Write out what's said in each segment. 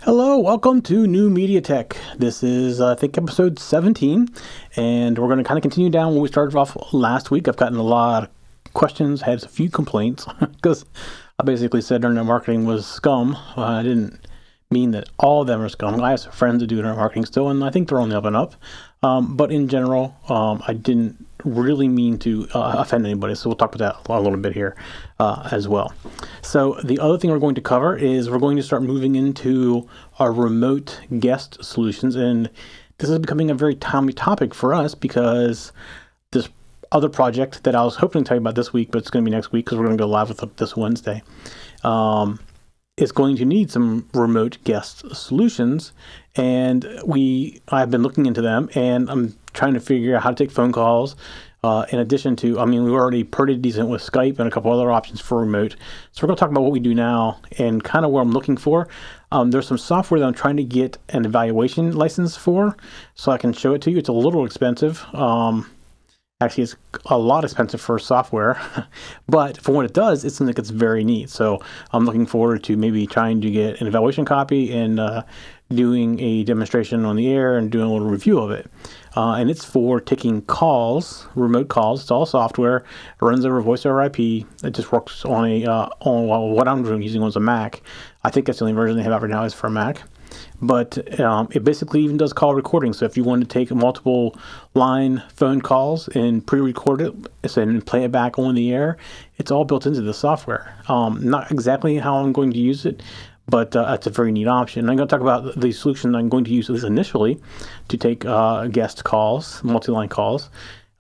Hello, welcome to New Media Tech. This is, I think, episode 17, and we're going to kind of continue down where we started off last week. I've gotten a lot of questions, had a few complaints, because I basically said internet marketing was scum. I didn't mean that all of them are scum. I have some friends that do internet marketing still, and I think they're on the up and up. But in general, I didn't really mean to offend anybody, so we'll talk about that a little bit here as well. So the other thing we're going to cover is we're going to start moving into our remote guest solutions, and this is becoming a very timely topic for us because this other project that I was hoping to tell you about this week, but it's going to be next week because we're going to go live with it this Wednesday, is going to need some remote guest solutions, and I've been looking into them, and I'm trying to figure out how to take phone calls. In addition to, we're already pretty decent with Skype and a couple other options for remote. So we're going to talk about what we do now and kind of what I'm looking for. There's some software that I'm trying to get an evaluation license for, so I can show it to you. It's a little expensive. Actually, it's a lot expensive for software, but for what it does, it's something that's very neat. So I'm looking forward to maybe trying to get an evaluation copy and doing a demonstration on the air and doing a little review of it. And it's for taking calls, remote calls. It's all software. It runs over voice over IP. It just works on what I'm doing using was a Mac. I think that's the only version they have out right now is for a Mac. But it basically even does call recording. So if you want to take multiple line phone calls and pre-record it and play it back on the air, it's all built into the software. Not exactly how I'm going to use it, but it's a very neat option. And I'm going to talk about the solution I'm going to use at least initially to take guest calls, multi-line calls,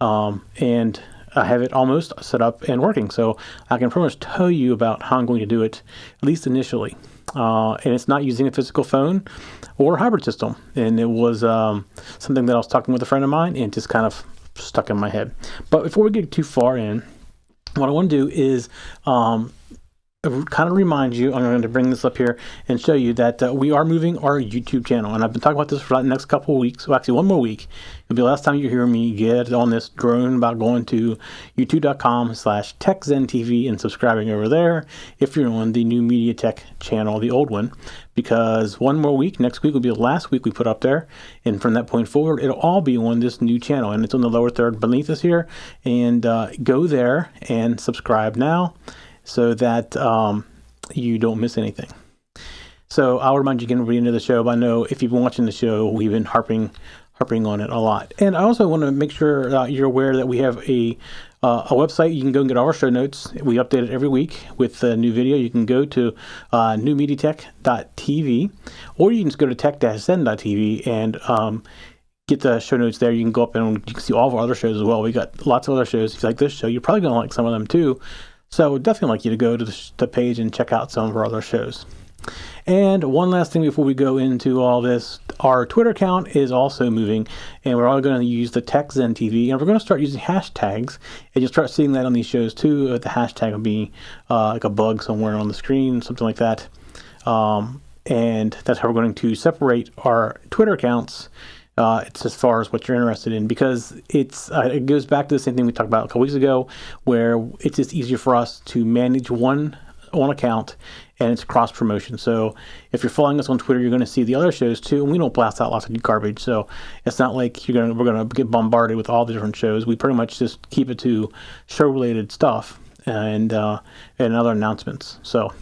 and I have it almost set up and working. So I can pretty much tell you about how I'm going to do it, at least initially. And it's not using a physical phone or a hybrid system. And it was something that I was talking with a friend of mine and just kind of stuck in my head. But before we get too far in, what I want to do is kind of remind you, I'm going to bring this up here and show you that we are moving our YouTube channel. And I've been talking about this for the next couple of weeks. Well, actually, one more week. It'll be the last time you hear me get on this drone about going to youtube.com/TechZenTV and subscribing over there if you're on the New Media Tech channel, the old one. Because one more week, next week will be the last week we put up there. And from that point forward, it'll all be on this new channel. And it's on the lower third beneath us here. And go there and subscribe now, so that you don't miss anything. So I'll remind you again at the end of the show, but I know if you've been watching the show, we've been harping on it a lot. And I also want to make sure you're aware that we have a website. You can go and get all our show notes. We update it every week with a new video. You can go to newmediatech.tv, or you can just go to tech-zen.tv and get the show notes there. You can go up and you can see all of our other shows as well. We got lots of other shows. If you like this show, you're probably going to like some of them too. So I would definitely like you to go to the page and check out some of our other shows. And one last thing before we go into all this, our Twitter account is also moving, and we're all going to use the TechZenTV, and we're going to start using hashtags, and you'll start seeing that on these shows too. The hashtag will be like a bug somewhere on the screen, something like that. And that's how we're going to separate our Twitter accounts. It's as far as what you're interested in, because it goes back to the same thing we talked about a couple weeks ago, where it's just easier for us to manage one account, and it's cross promotion. So if you're following us on Twitter, you're going to see the other shows too, and we don't blast out lots of garbage. So it's not like we're going to get bombarded with all the different shows. We pretty much just keep it to show related stuff and other announcements. So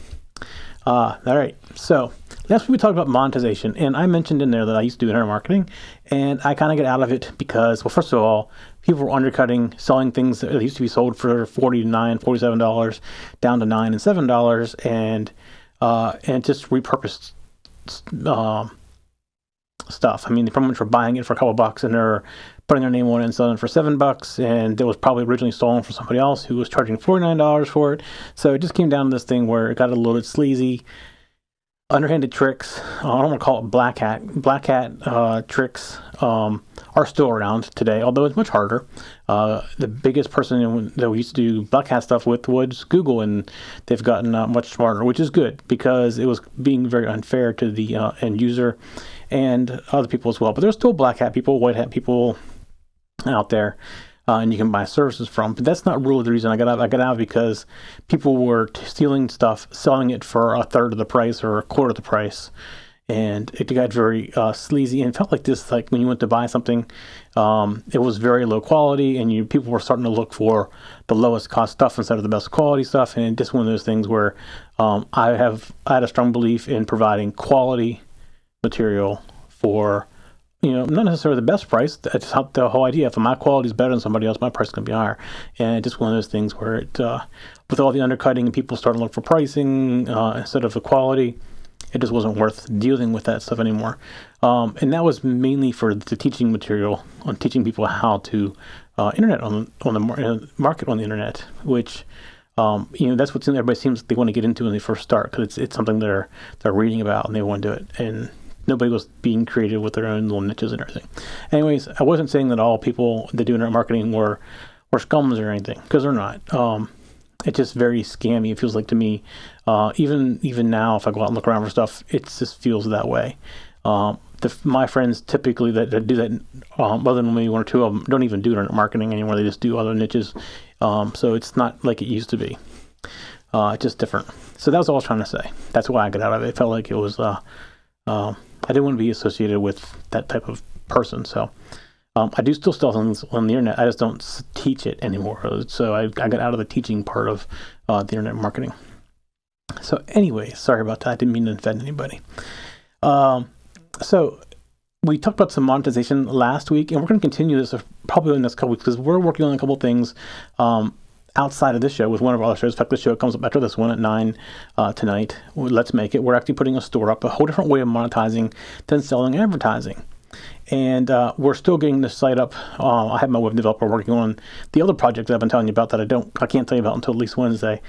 all right. So last week we talked about monetization, and I mentioned in there that I used to do internet marketing, and I kind of get out of it because, well, first of all, people were undercutting, selling things that used to be sold for $49, $47 down to $9 and $7, and just repurposed stuff. I mean, they pretty much were buying it for a couple bucks and they're putting their name on it and selling it for $7, and it was probably originally stolen from somebody else who was charging $49 for it. So it just came down to this thing where it got a little bit sleazy, underhanded tricks. I don't want to call it black hat tricks are still around today, although it's much harder. The biggest person that we used to do black hat stuff with was Google, and they've gotten much smarter, which is good because it was being very unfair to the end user and other people as well. But there's still black hat people, white hat people out there, and you can buy services from. But that's not really the reason I got out. I got out because people were stealing stuff, selling it for a third of the price or a quarter of the price. And it got very sleazy, and it felt like this, like when you went to buy something, it was very low quality, and people were starting to look for the lowest cost stuff instead of the best quality stuff. And just one of those things where I had a strong belief in providing quality material for, not necessarily the best price. That's the whole idea. If my quality is better than somebody else, my price is going to be higher. And just one of those things where it, with all the undercutting and people starting to look for pricing instead of the quality, it just wasn't worth dealing with that stuff anymore. And that was mainly for the teaching material on teaching people how to internet on the market on the internet, which that's what everybody seems they want to get into when they first start, because it's something they're reading about and they want to do it. And nobody was being creative with their own little niches and everything. Anyways, I wasn't saying that all people that do internet marketing were scums or anything, because they're not. It's just very scammy. It feels like to me, even now, if I go out and look around for stuff, it just feels that way. My friends typically that do that, other than maybe one or two of them, don't even do internet marketing anymore. They just do other niches. So it's not like it used to be. It's just different. So that was all I was trying to say. That's why I got out of it. It felt like it was, I didn't want to be associated with that type of person. So I do still sell things on the internet. I just don't teach it anymore. So I got out of the teaching part of the internet marketing. So anyway, sorry about that. I didn't mean to offend anybody. So we talked about some monetization last week, and we're going to continue this probably in the next couple weeks, because we're working on a couple of things outside of this show with one of our other shows. In fact, the show comes up after this one at 9 tonight. Let's Make It. We're actually putting a store up, a whole different way of monetizing than selling advertising. And we're still getting the site up. I have my web developer working on the other project that I've been telling you about that I can't tell you about until at least Wednesday.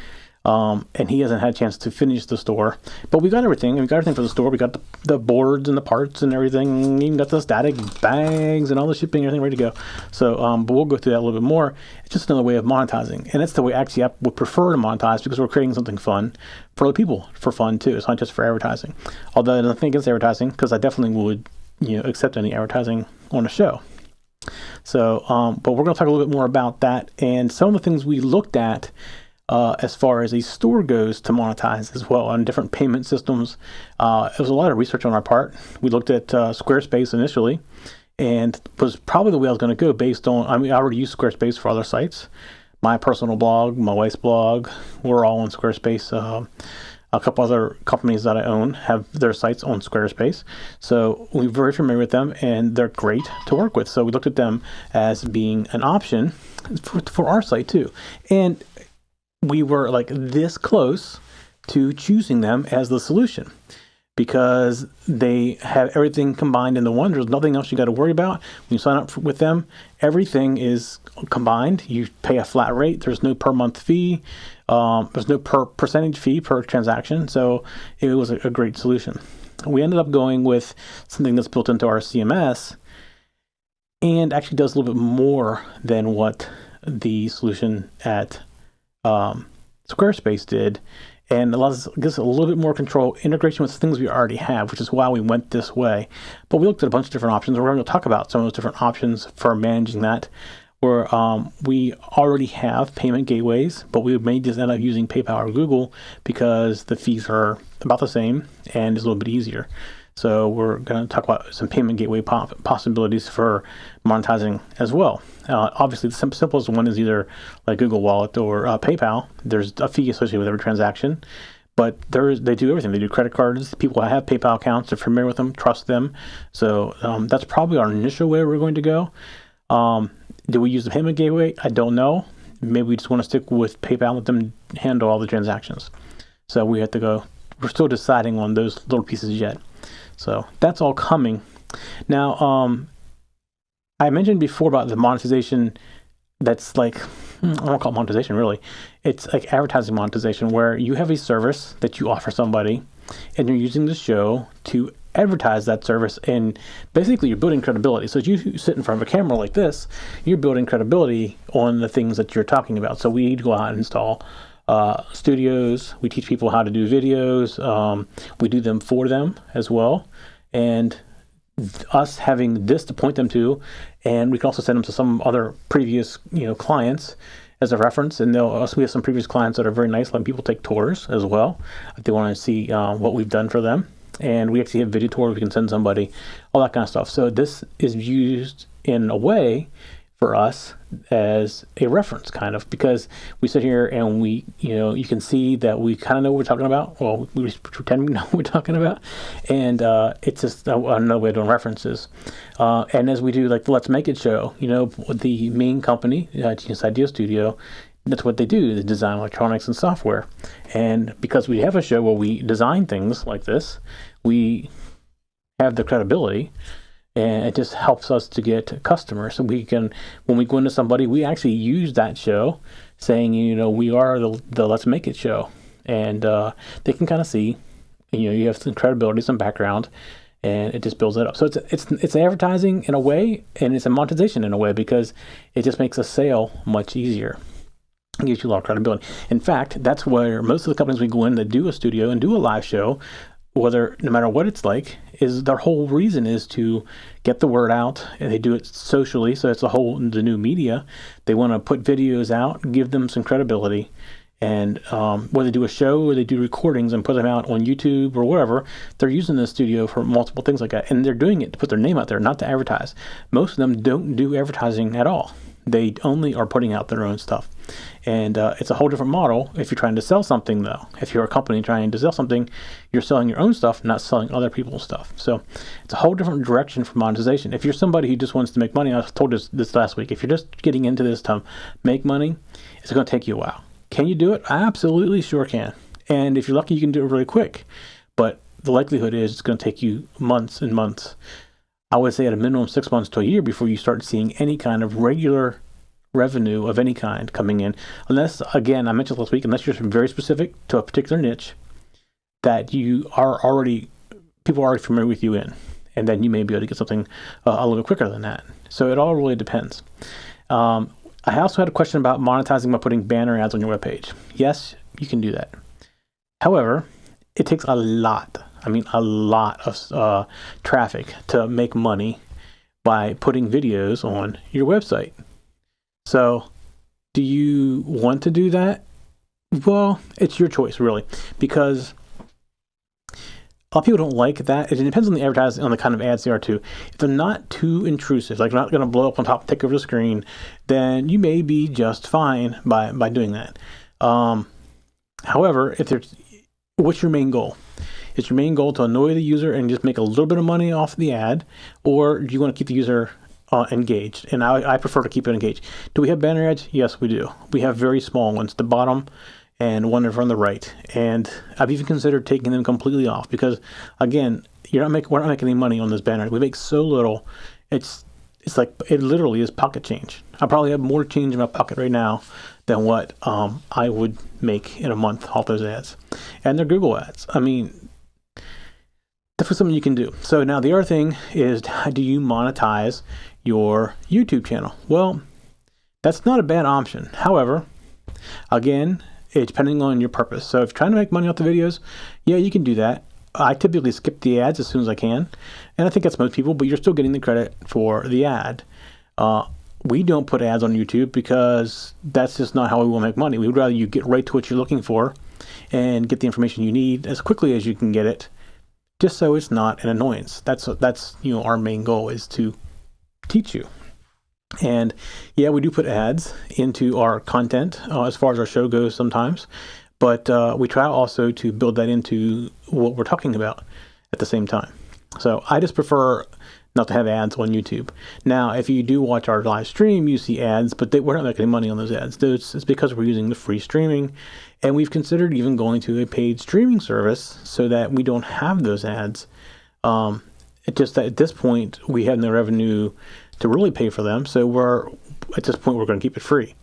And he hasn't had a chance to finish the store. But we got everything. We got everything for the store. We got the boards and the parts and everything. Even got the static bags and all the shipping, everything ready to go. So, but we'll go through that a little bit more. It's just another way of monetizing. And that's the way actually I would prefer to monetize, because we're creating something fun for other people for fun too. It's not just for advertising. Although I don't think it's advertising, because I definitely would accept any advertising on a show. So, but we're going to talk a little bit more about that and some of the things we looked at as far as a store goes to monetize as well on different payment systems. It was a lot of research on our part. We looked at Squarespace initially, and was probably the way I was going to go based on, I already use Squarespace for other sites. My personal blog, my wife's blog, we're all on Squarespace. A couple other companies that I own have their sites on Squarespace. So we're very familiar with them, and they're great to work with. So we looked at them as being an option for our site too. And we were like this close to choosing them as the solution, because they have everything combined into one. There's nothing else you got to worry about. When you sign up with them, everything is combined. You pay a flat rate. There's no per month fee. There's no per percentage fee per transaction. So it was a great solution. We ended up going with something that's built into our CMS and actually does a little bit more than what the solution at Squarespace did, and gives us a little bit more control, integration with things we already have, which is why we went this way. But we looked at a bunch of different options. We're going to talk about some of those different options for managing that, where we already have payment gateways, but we may just end up using PayPal or Google because the fees are about the same and it's a little bit easier. So we're going to talk about some payment gateway possibilities for monetizing as well. Obviously, the simplest one is either like Google Wallet or PayPal. There's a fee associated with every transaction, but they do everything. They do credit cards. People have PayPal accounts, they're familiar with them, trust them. So that's probably our initial way we're going to go. Do we use the payment gateway? I don't know. Maybe we just want to stick with PayPal and let them handle all the transactions. So we have to go. We're still deciding on those little pieces yet. So that's all coming Now, I mentioned before about the monetization. That's like, I don't call it monetization really. It's like advertising monetization, where you have a service that you offer somebody, and you're using the show to advertise that service, and basically you're building credibility. So as you sit in front of a camera like this, you're building credibility on the things that you're talking about. So we go out and install studios. We teach people how to do videos. We do them for them as well, and us having this to point them to, and we can also send them to some other previous clients as a reference. And we have some previous clients that are very nice, letting people take tours as well if they want to see what we've done for them. And we actually have video tours we can send somebody, all that kind of stuff. So this is used in a way for us as a reference, kind of, because we sit here and we, you can see that we kind of know what we're talking about. Well, we pretend we know what we're talking about. And it's just another way of doing references. And as we do like the Let's Make It show, the main company, Genius Idea Studio, that's what they do. They design electronics and software. And because we have a show where we design things like this, we have the credibility, and it just helps us to get customers. So we can, when we go into somebody, we actually use that show saying, we are the Let's Make It show. And they can kind of see, you have some credibility, some background, and it just builds it up. So it's advertising in a way, and it's a monetization in a way, because it just makes a sale much easier. It gives you a lot of credibility. In fact, that's where most of the companies we go in that do a studio and do a live show, no matter what it's like, is their whole reason is to get the word out, and they do it socially. So it's the new media. They want to put videos out, give them some credibility, and whether they do a show or they do recordings and put them out on YouTube or wherever, they're using the studio for multiple things like that, and they're doing it to put their name out there, not to advertise. Most of them don't do advertising at all. They only are putting out their own stuff. And it's a whole different model if you're trying to sell something, though. If you're a company trying to sell something, you're selling your own stuff, not selling other people's stuff. So it's a whole different direction for monetization. If you're somebody who just wants to make money, I told this last week, if you're just getting into this to make money, it's going to take you a while. Can you do it? I absolutely sure can. And if you're lucky, you can do it really quick. But the likelihood is it's going to take you months and months. I would say at a minimum 6 months to a year before you start seeing any kind of regular revenue of any kind coming in, unless, again, I mentioned last week, unless you're very specific to a particular niche that people are already familiar with you in, and then you may be able to get something a little quicker than that. So it all really depends. I also had a question about monetizing by putting banner ads on your webpage. Yes, you can do that. However, it takes a lot of traffic to make money by putting videos on your website. So do you want to do that? Well, it's your choice, really, because a lot of people don't like that. It depends on the advertising, on the kind of ads they are too. If they're not too intrusive, like not going to blow up on top, take over the screen, then you may be just fine by doing that. However, what's your main goal? Is your main goal to annoy the user and just make a little bit of money off the ad, or do you want to keep the user engaged? And I prefer to keep it engaged. Do we have banner ads? Yes, we do. We have very small ones, the bottom and one over on the right. And I've even considered taking them completely off because, again, we're not making any money on this banner. We make so little. It's like it literally is pocket change. I probably have more change in my pocket right now than what I would make in a month off those ads. And they're Google ads. I mean, that's something you can do. So now the other thing is, how do you monetize your YouTube channel? Well, that's not a bad option. However, again, it's depending on your purpose. So if you're trying to make money off the videos, yeah, you can do that. I typically skip the ads as soon as I can. And I think that's most people, but you're still getting the credit for the ad. We don't put ads on YouTube because that's just not how we will make money. We would rather you get right to what you're looking for and get the information you need as quickly as you can get it, just so it's not an annoyance. That's our main goal is to teach you. And yeah, we do put ads into our content as far as our show goes sometimes, but we try also to build that into what we're talking about at the same time. So I just prefer not to have ads on YouTube. Now, if you do watch our live stream, you see ads, but we're not making any money on those ads. It's because we're using the free streaming, and we've considered even going to a paid streaming service so that we don't have those ads. It's just that at this point, we have no revenue to really pay for them. So at this point, we're going to keep it free.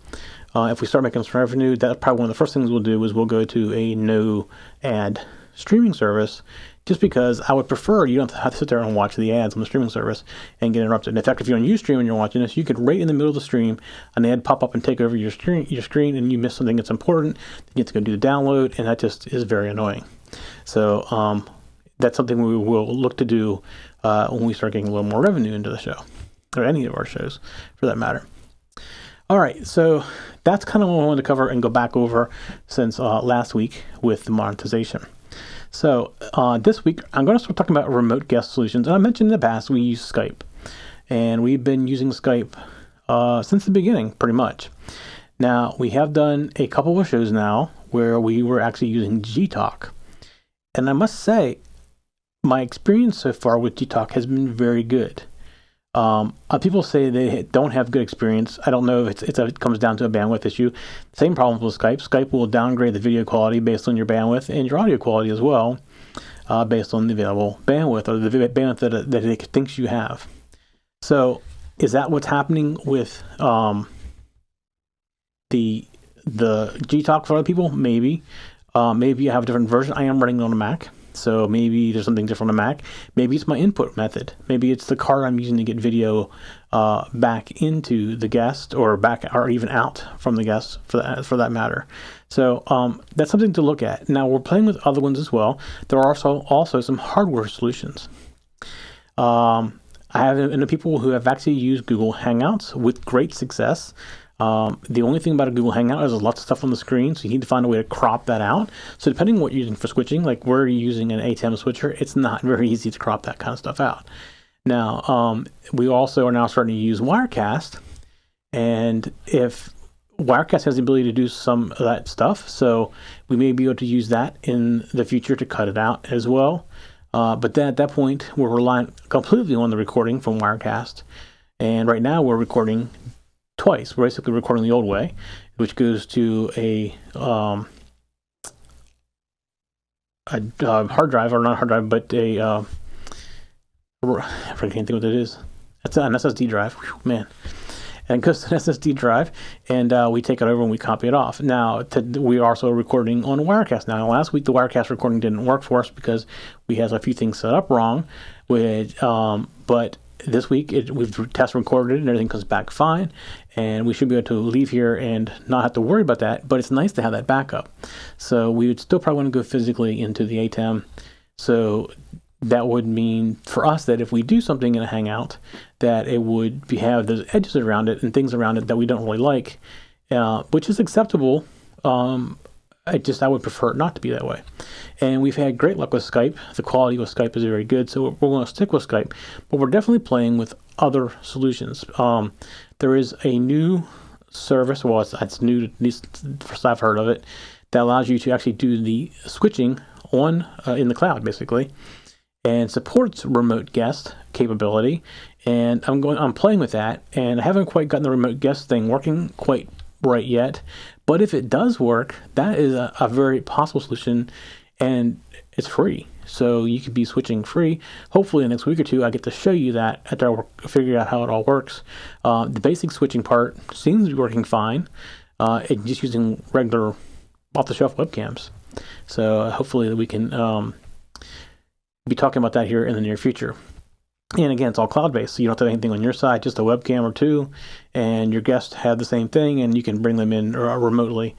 If we start making some revenue, that's probably one of the first things we'll do is we'll go to a no ad streaming service, just because I would prefer you don't have to sit there and watch the ads on the streaming service and get interrupted. In fact, if you're on Ustream and you're watching this, you could right in the middle of the stream, an ad pop up and take over your screen, and you miss something that's important. You get to go do the download, and that just is very annoying. So that's something we will look to do when we start getting a little more revenue into the show, or any of our shows for that matter. All right, so that's kind of what I wanted to cover and go back over since last week with the monetization. So this week, I'm going to start talking about remote guest solutions. And I mentioned in the past, we use Skype. And we've been using Skype since the beginning, pretty much. Now, we have done a couple of shows now where we were actually using Gtalk. And I must say, my experience so far with Gtalk has been very good. People say they don't have good experience. I don't know if it comes down to a bandwidth issue. Same problem with Skype. Skype will downgrade the video quality based on your bandwidth and your audio quality as well, based on the available bandwidth or the bandwidth that it thinks you have. So is that what's happening with the Gtalk for other people? Maybe. Maybe you have a different version. I am running it on a Mac. So maybe there's something different on Mac. Maybe it's my input method. Maybe it's the card I'm using to get video back into the guest or even out from the guest for that matter. So that's something to look at. Now we're playing with other ones as well. There are also some hardware solutions. I have people who have actually used Google Hangouts with great success. The only thing about a Google Hangout is there's lots of stuff on the screen, so you need to find a way to crop that out. So depending on what you're using for switching, like we're using an ATEM switcher, it's not very easy to crop that kind of stuff out. Now, we also are now starting to use Wirecast, and if Wirecast has the ability to do some of that stuff, so we may be able to use that in the future to cut it out as well. But then at that point, we're relying completely on the recording from Wirecast, and right now we're recording twice. We're basically recording the old way, which goes to a hard drive, or not hard drive, but I can't think what it is. That's an SSD drive. Whew, man. And it goes to an SSD drive, and we take it over and we copy it off. Now, we are also recording on Wirecast. Now, last week the Wirecast recording didn't work for us because we had a few things set up wrong. But this week we've test recorded it and everything comes back fine, and we should be able to leave here and not have to worry about that. But it's nice to have that backup. So we would still probably want to go physically into the ATEM. So that would mean for us that if we do something in a Hangout, that it would have those edges around it and things around it that we don't really like, which is acceptable. I would prefer it not to be that way. And we've had great luck with Skype. The quality with Skype is very good, so we're going to stick with Skype. But we're definitely playing with other solutions. There is a new service, well, it's new, at least first I've heard of it, that allows you to actually do the switching on in the cloud, basically, and supports remote guest capability. And I'm playing with that, and I haven't quite gotten the remote guest thing working quite right yet. But if it does work, that is a very possible solution, and it's free. So you could be switching free. Hopefully in the next week or two, I get to show you that after I figure out how it all works. The basic switching part seems to be working fine. It's just using regular off-the-shelf webcams. So hopefully we can be talking about that here in the near future. And again, it's all cloud-based, so you don't have to have anything on your side, just a webcam or two, and your guests have the same thing, and you can bring them in remotely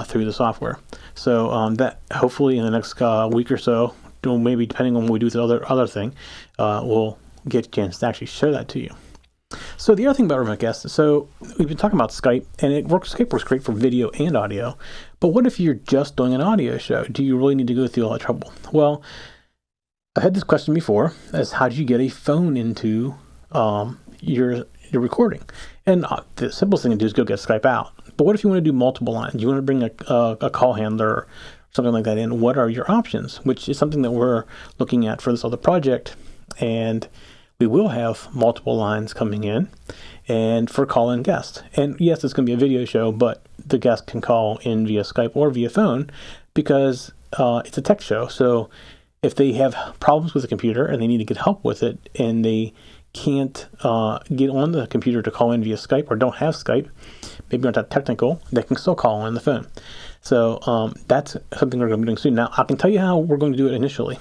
through the software. So that hopefully in the next week or so, maybe depending on what we do with the other thing, we'll get a chance to actually show that to you. So the other thing about remote guests, so we've been talking about Skype, and Skype works great for video and audio, but what if you're just doing an audio show? Do you really need to go through all that trouble? Well, I've had this question before, as how do you get a phone into your recording? And the simplest thing to do is go get Skype out. But what if you want to do multiple lines? You want to bring a call handler or something like that in? What are your options? Which is something that we're looking at for this other project. And we will have multiple lines coming in and for call-in guests. And yes, it's going to be a video show, but the guest can call in via Skype or via phone because it's a text show. So if they have problems with the computer and they need to get help with it and they can't get on the computer to call in via Skype or don't have Skype, maybe not that technical, they can still call on the phone. So that's something we're going to be doing soon. Now, I can tell you how we're going to do it initially.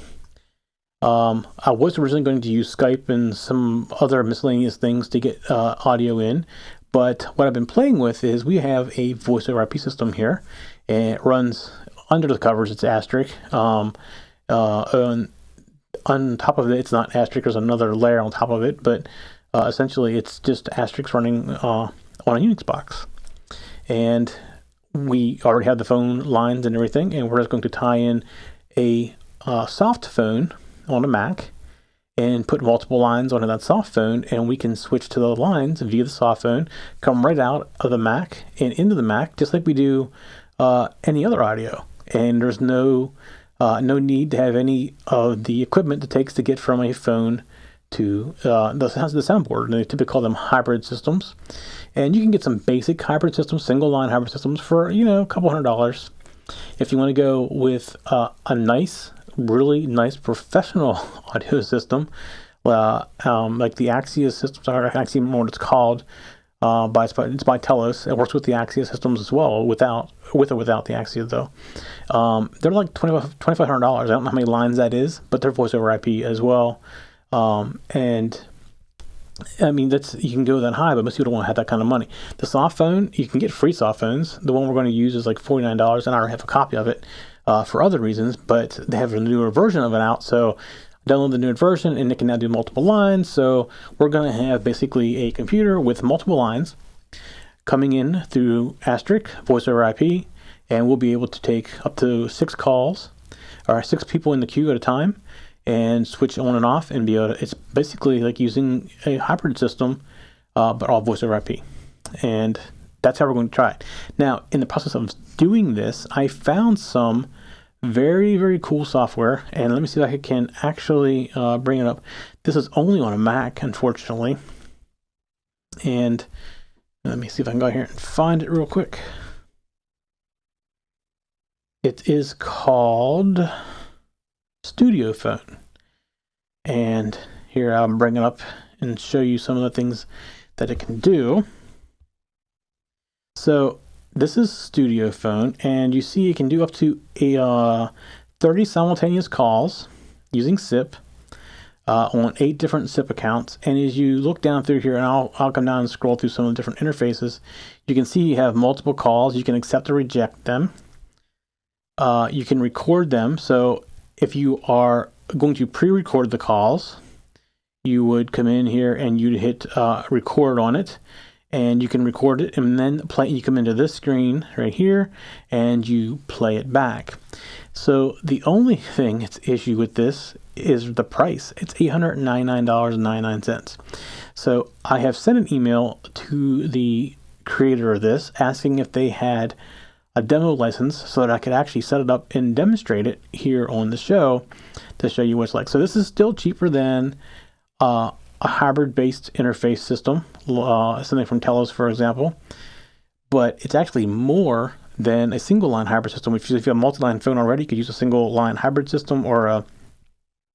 I was originally going to use Skype and some other miscellaneous things to get audio in, but what I've been playing with is we have a voice over IP system here, and it runs under the covers. It's asterisk. On top of it, it's not asterisk. There's another layer on top of it, but essentially it's just asterisk running on a Unix box. And we already have the phone lines and everything, and we're just going to tie in a soft phone on a Mac and put multiple lines onto that soft phone, and we can switch to the lines via the soft phone, come right out of the Mac and into the Mac, just like we do any other audio. And there's no need to have any of the equipment it takes to get from a phone to the soundboard. And they typically call them hybrid systems. And you can get some basic hybrid systems, single line hybrid systems for, a couple $100. If you want to go with a really nice professional audio system, like the Axia systems, or I can't remember what it's called, it's by Telos. It works with the Axia systems as well, with or without the Axia though. They're like $2,500. I don't know how many lines that is, but they're voice over IP as well. And I mean, you can go that high, but most people don't want to have that kind of money. The soft phone, you can get free soft phones. The one we're going to use is like $49, and I already have a copy of it for other reasons, but they have a newer version of it out. So download the newer version, and it can now do multiple lines. So we're going to have basically a computer with multiple lines coming in through asterisk, voice over IP, and we'll be able to take up to 6 calls, or 6 people in the queue at a time, and switch on and off, and be able to, it's basically like using a hybrid system, but all voice over IP. And that's how we're going to try it. Now, in the process of doing this, I found some very, very cool software, and let me see if I can actually bring it up. This is only on a Mac, unfortunately. And let me see if I can go here and find it real quick. It is called Studio Phone. And here I'll bring it up and show you some of the things that it can do. So this is Studio Phone, and you see it can do up to 30 simultaneous calls using SIP on 8 different SIP accounts. And as you look down through here, and I'll come down and scroll through some of the different interfaces, you can see you have multiple calls. You can accept or reject them. You can record them. So if you are going to pre-record the calls, you would come in here and you'd hit record on it, and you can record it and then play. You come into this screen right here and you play it back. So the only thing that's issue with this is the price. It's $899.99. So I have sent an email to the creator of this asking if they had a demo license so that I could actually set it up and demonstrate it here on the show to show you what it's like. So this is still cheaper than a hybrid-based interface system, something from Telos, for example, but it's actually more than a single-line hybrid system. If you have a multi-line phone already, you could use a single-line hybrid system or a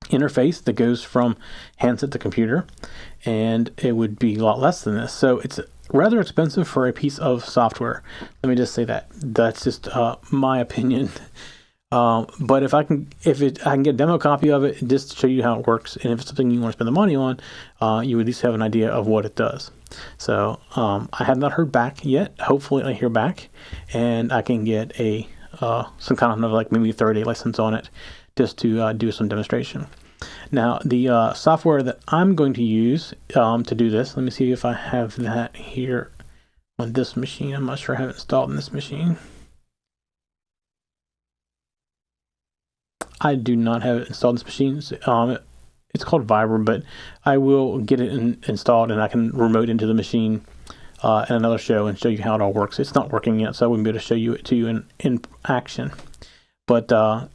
interface that goes from handset to computer, and it would be a lot less than this. So it's rather expensive for a piece of software. Let me just say that. That's just my opinion. But if I can get a demo copy of it just to show you how it works, and if it's something you want to spend the money on, you at least have an idea of what it does. So I have not heard back yet. Hopefully I hear back, and I can get a some kind of like maybe a 30-day license on it just to do some demonstration. Now the software that I'm going to use to do this, let me see if I have that here on this machine. I'm not sure I have it installed on this machine. I do not have it installed on this machine. It's called Viber, but I will get it installed, and I can remote into the machine in another show and show you how it all works. It's not working yet, so I wouldn't be able to show you it to you in action. But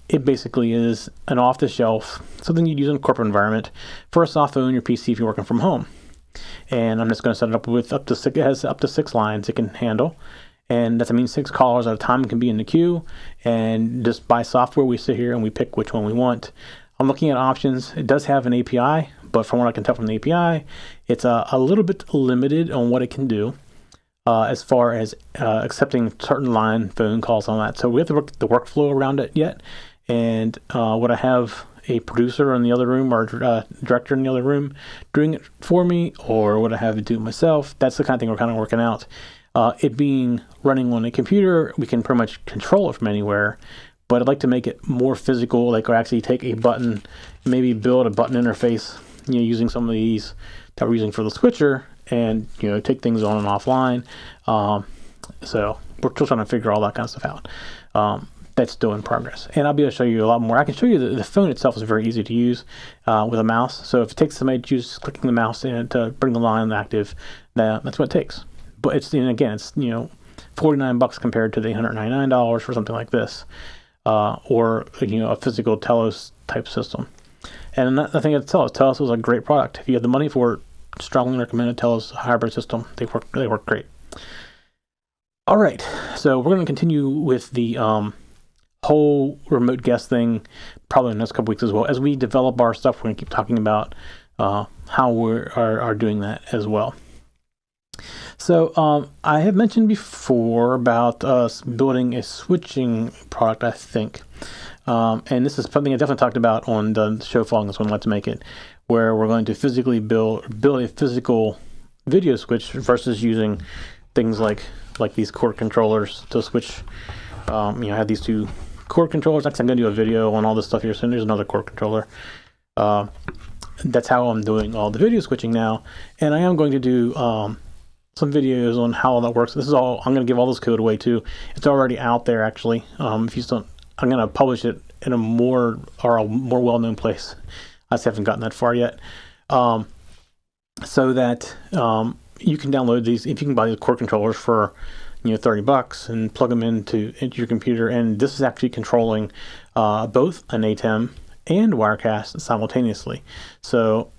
it basically is an off-the-shelf, something you'd use in a corporate environment for a soft phone, your PC if you're working from home. And I'm just going to set it up with up to 6. It has up to 6 lines it can handle. And that means 6 callers at a time can be in the queue. And just by software, we sit here and we pick which one we want. I'm looking at options. It does have an API, but from what I can tell from the API, it's a little bit limited on what it can do as far as accepting certain line phone calls on that. So we have to work the workflow around it yet. And would I have a producer in the other room or director in the other room doing it for me, or would I have it do it myself? That's the kind of thing we're kind of working out. It being running on a computer, we can pretty much control it from anywhere. But I'd like to make it more physical, like I actually take a button, maybe build a button interface, using some of these that we're using for the switcher, and take things on and offline. So we're still trying to figure all that kind of stuff out. That's still in progress, and I'll be able to show you a lot more. I can show you the phone itself is very easy to use with a mouse. So if it takes somebody just clicking the mouse in to bring the line active, that's what it takes. But it's it's $49 compared to the $199 for something like this. Or a physical Telos type system. And I think it's Telos. Telos is a great product. If you have the money for it, strongly recommend a Telos hybrid system. They work great. All right, so we're going to continue with the whole remote guest thing probably in the next couple weeks as well. As we develop our stuff, we're going to keep talking about how we are doing that as well. So I have mentioned before about us building a switching product, I think. And this is something I definitely talked about on the show following this one, Let's Make It, where we're going to physically build a physical video switch versus using things like these cord controllers to switch. I have these two cord controllers. Actually, I'm going to do a video on all this stuff here soon. There's another cord controller. That's how I'm doing all the video switching now. And I am going to do some videos on how all that works. This is all, I'm going to give all this code away too. It's already out there actually. If you don't, I'm going to publish it in a more well-known place. I just haven't gotten that far yet. So that you can download these, if you can buy these cord controllers for $30 and plug them into your computer. And this is actually controlling both an ATEM and Wirecast simultaneously. So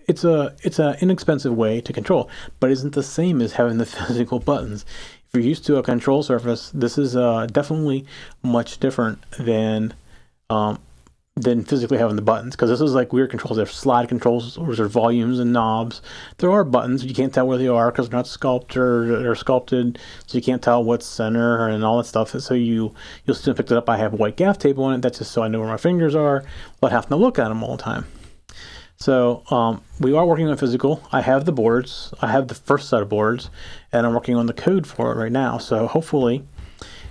it's a inexpensive way to control, but isn't the same as having the physical buttons. If you're used to a control surface, this is definitely much different than physically having the buttons, because this is like weird controls. There's slide controls, or there's volumes and knobs. There are buttons, you can't tell where they are because they're not sculpted, so you can't tell what's center and all that stuff. So you'll still pick it up. I have a white gaff tape on it. That's just so I know where my fingers are, but I have to look at them all the time. So we are working on physical. I have the boards. I have the first set of boards, and I'm working on the code for it right now. So hopefully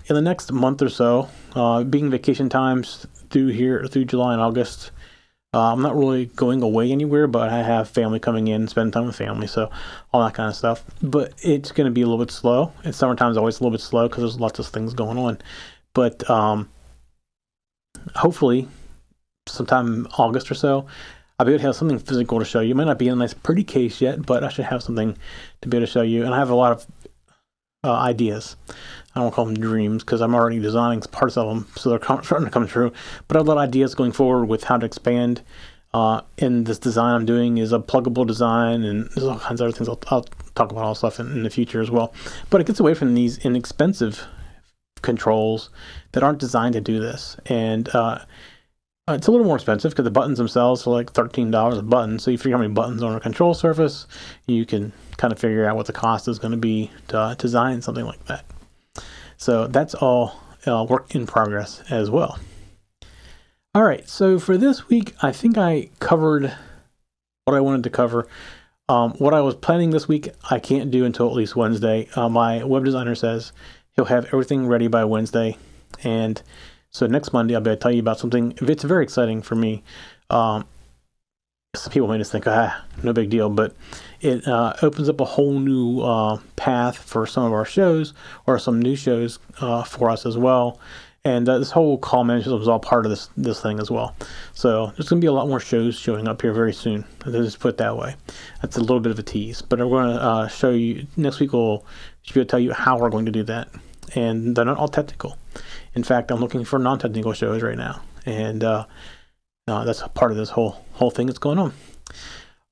in the next month or so, being vacation times through July and August, I'm not really going away anywhere, but I have family coming in, spending time with family, so all that kind of stuff. But it's going to be a little bit slow. And summertime is always a little bit slow because there's lots of things going on. But hopefully sometime in August or so, I'll be able to have something physical to show you. It might not be in a nice pretty case yet, but I should have something to be able to show you. And I have a lot of ideas. I don't call them dreams because I'm already designing parts of them, so they're starting to come true. But I have a lot of ideas going forward with how to expand. In this design I'm doing is a pluggable design, and there's all kinds of other things. I'll talk about all this stuff in the future as well. But it gets away from these inexpensive controls that aren't designed to do this. And it's a little more expensive because the buttons themselves are like $13 a button. So you figure how many buttons on a control surface, you can kind of figure out what the cost is going to be to design something like that. So that's all work in progress as well. All right, so for this week, I think I covered what I wanted to cover. What I was planning this week, I can't do until at least Wednesday. My web designer says he'll have everything ready by Wednesday. And so next Monday, I'll be able to tell you about something. It's very exciting for me. Some people may just think, no big deal, but it opens up a whole new path for some of our shows, or some new shows for us as well. And this whole call management was all part of this thing as well. So there's going to be a lot more shows showing up here very soon. Let's just put it that way. That's a little bit of a tease. But I'm going to show you, next week we'll be able to tell you how we're going to do that. And they're not all technical. In fact, I'm looking for non-technical shows right now. And that's a part of this whole thing that's going on.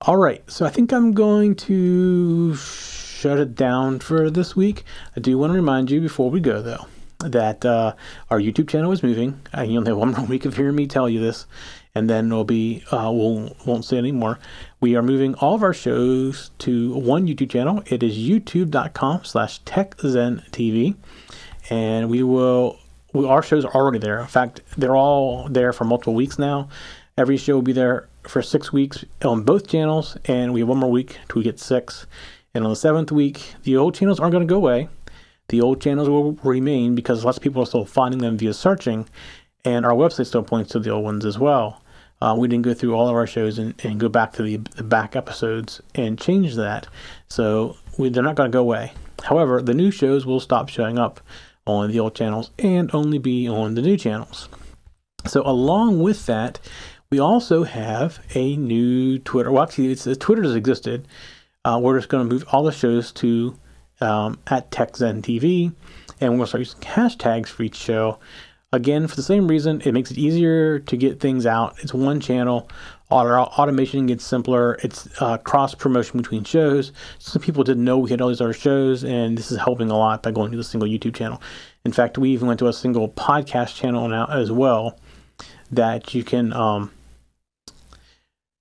All right, so I think I'm going to shut it down for this week. I do want to remind you before we go, though, that our YouTube channel is moving. You only have one more week of hearing me tell you this, and then it'll be won't say anymore. We are moving all of our shows to one YouTube channel. It is youtube.com/TechZenTV, and our shows are already there. In fact, they're all there for multiple weeks now. Every show will be there for 6 weeks on both channels, and we have one more week till we get 6. And on the 7th week, the old channels aren't going to go away. The old channels will remain because lots of people are still finding them via searching, and our website still points to the old ones as well. We didn't go through all of our shows and go back to the back episodes and change that. So they're not going to go away. However, the new shows will stop showing up on the old channels and only be on the new channels. So along with that, we also have a new Twitter. Well, actually, Twitter has existed. We're just going to move all the shows to at TechZenTV, and we're going to start using hashtags for each show. Again, for the same reason, it makes it easier to get things out. It's one channel. Our automation gets simpler. It's cross-promotion between shows. Some people didn't know we had all these other shows, and this is helping a lot by going to the single YouTube channel. In fact, we even went to a single podcast channel now as well that you can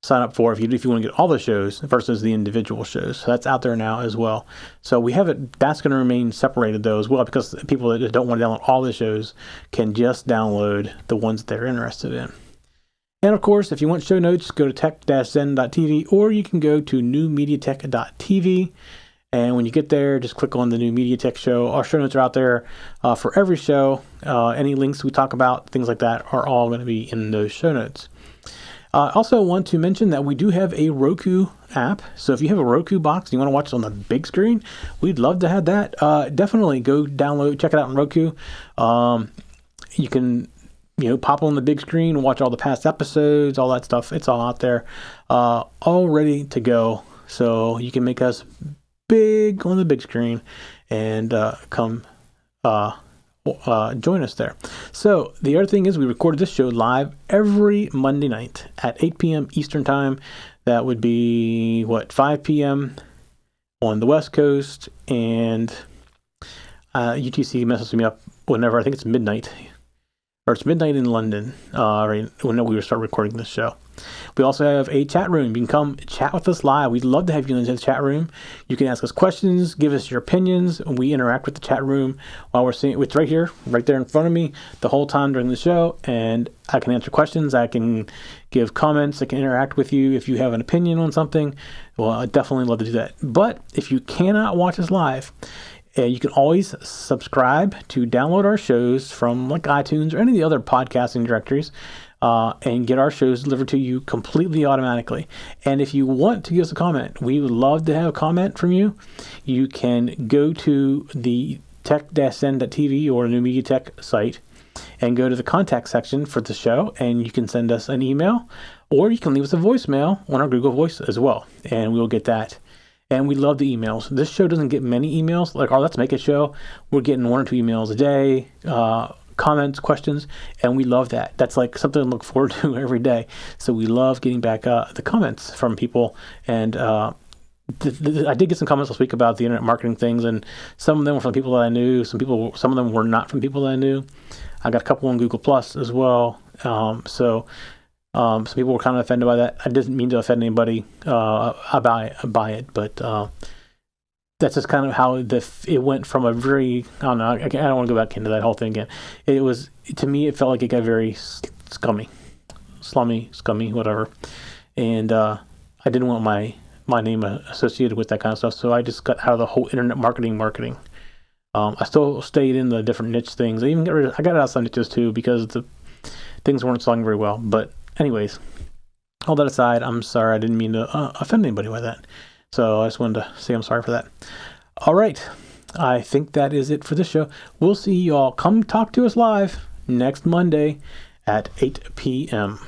sign up for if you want to get all the shows versus the individual shows. So that's out there now as well. So we have it. That's going to remain separated though as well, because people that don't want to download all the shows can just download the ones that they're interested in. And of course, if you want show notes, go to tech-zen.tv, or you can go to newmediatech.tv. And when you get there, just click on the New Media Tech show. Our show notes are out there for every show. Any links we talk about, things like that, are all going to be in those show notes. I also want to mention that we do have a Roku app. So if you have a Roku box and you want to watch it on the big screen, we'd love to have that. Definitely go download, check it out on Roku. You can pop on the big screen and watch all the past episodes, all that stuff. It's all out there, all ready to go. So you can make us big on the big screen and come join us there. So the other thing is we recorded this show live every Monday night at 8 p.m. Eastern time. That would be 5 p.m. on the West Coast, and UTC messes me up whenever. I think it's midnight, or it's midnight in London, right when we start recording this show. We also have a chat room. You can come chat with us live. We'd love to have you in the chat room. You can ask us questions, give us your opinions, and we interact with the chat room while we're seeing it's right here, right there in front of me the whole time during the show. And I can answer questions. I can give comments. I can interact with you if you have an opinion on something. Well, I'd definitely love to do that. But if you cannot watch us live, you can always subscribe to download our shows from like iTunes or any of the other podcasting directories. And get our shows delivered to you completely automatically. And if you want to give us a comment, we would love to have a comment from you. You can go to the tech-zen.tv or New Media Tech site and go to the contact section for the show, and you can send us an email, or you can leave us a voicemail on our Google Voice as well, and we'll get that. And we love the emails. This show doesn't get many emails. Like our Let's Make It show, we're getting 1 or 2 emails a day, comments, questions, and we love that. That's like something to look forward to every day. So we love getting back the comments from people. And I did get some comments last week about the internet marketing things, and some of them were from people that I knew. Some of them were not from people that I knew. I got a couple on Google Plus as well. So some people were kind of offended by that. I didn't mean to offend anybody by it, but that's just kind of how it went from a very, I don't know, I don't want to go back into that whole thing again. It was, to me, it felt like it got very scummy, whatever. And I didn't want my name associated with that kind of stuff, so I just got out of the whole internet marketing. I still stayed in the different niche things. I got out of some niches too because the things weren't selling very well. But anyways, all that aside, I'm sorry. I didn't mean to offend anybody by that. So I just wanted to say I'm sorry for that. All right. I think that is it for this show. We'll see you all. Come talk to us live next Monday at 8 p.m.